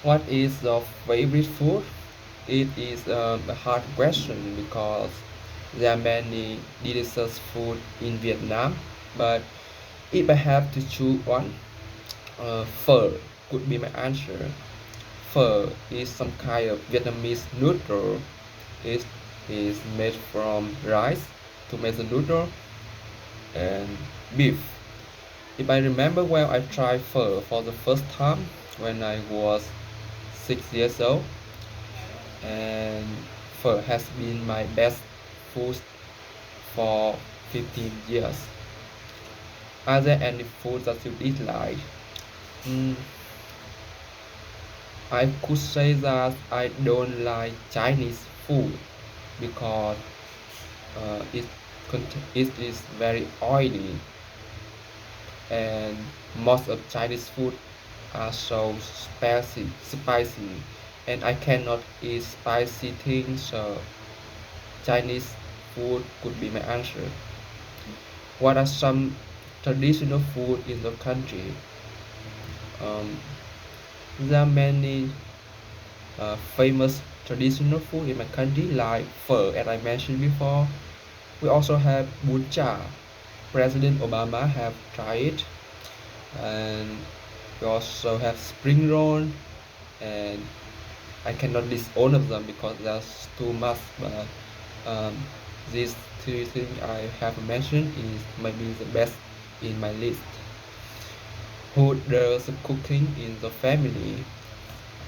What is your favorite food? It is a hard question because there are many delicious food in Vietnam. But if I have to choose one, phở could be my answer. Phở is some kind of Vietnamese noodle. It is made from rice, tomato noodle, and beef. If I remember well, I tried pho for the first time when I was 6 years old, and pho has been my best food for 15 years. Are there any foods that you dislike? Mm, I could say that I don't like Chinese food because it is very oily, and most of Chinese food are so spicy, and I cannot eat spicy things, so Chinese food could be my answer. What are some traditional food in the country? Um, there are many famous traditional food in my country like pho, as I mentioned before. We also have bún chả. President Obama have tried it, and we also have spring roll, and I cannot list all of them because there's too much. But um, these three things I have mentioned is maybe the best in my list. Who does the cooking in the family?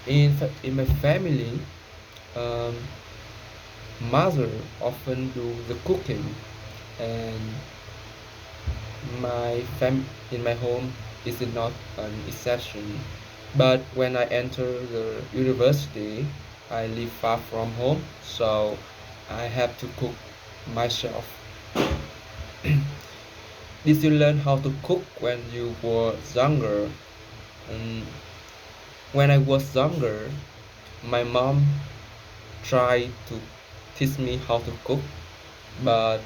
In my family, um, mother often do the cooking, and my fam in my home is not an exception. But when I enter the university, I live far from home, so I have to cook myself. Did you learn how to cook when you were younger? And when I was younger, my mom tried to teach me how to cook, but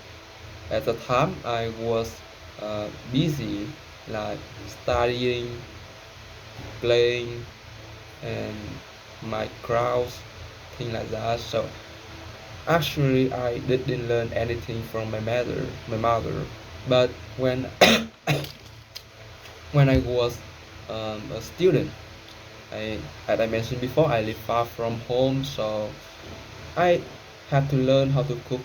at the time I was busy, like studying, playing, and my crowds, things like that. So actually, I didn't learn anything from my mother. But when when I was a student, as I mentioned before, I live far from home, so I had to learn how to cook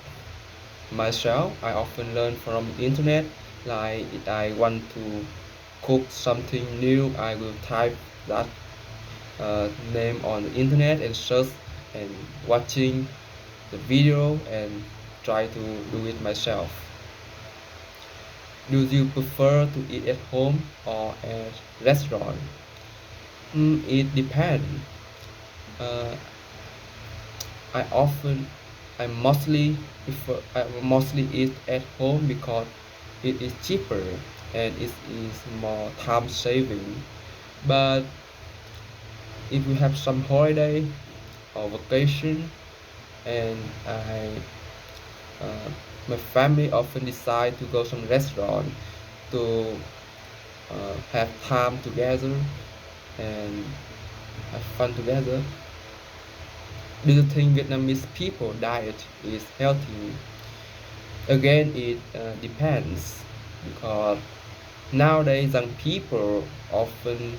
myself. I often learn from internet. Like if I want to cook something new, I will type that name on the internet and search and watching the video and try to do it myself. Do you prefer to eat at home or at restaurant? It depends. Uh, I often, I mostly eat at home because it is cheaper and it is more time saving. But if we have some holiday or vacation, and uh, my family often decide to go some restaurant to have time together and have fun together. Do you think Vietnamese people diet is healthy? Again, it depends because nowadays young people often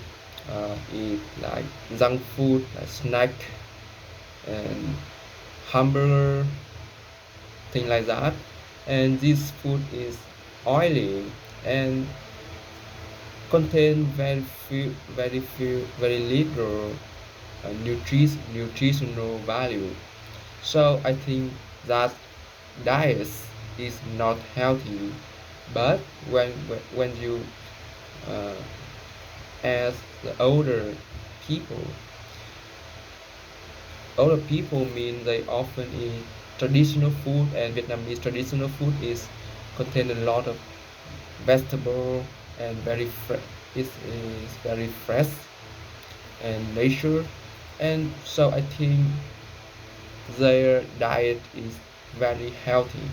eat like junk food, like snack and hamburger, thing like that. And this food is oily and contain very little nutritional value. So I think that diet is not healthy. But when you uh, ask the people, older people mean they often eat traditional food, and Vietnamese traditional food is contain a lot of vegetable and is very fresh and nature, and so I think their diet is very healthy.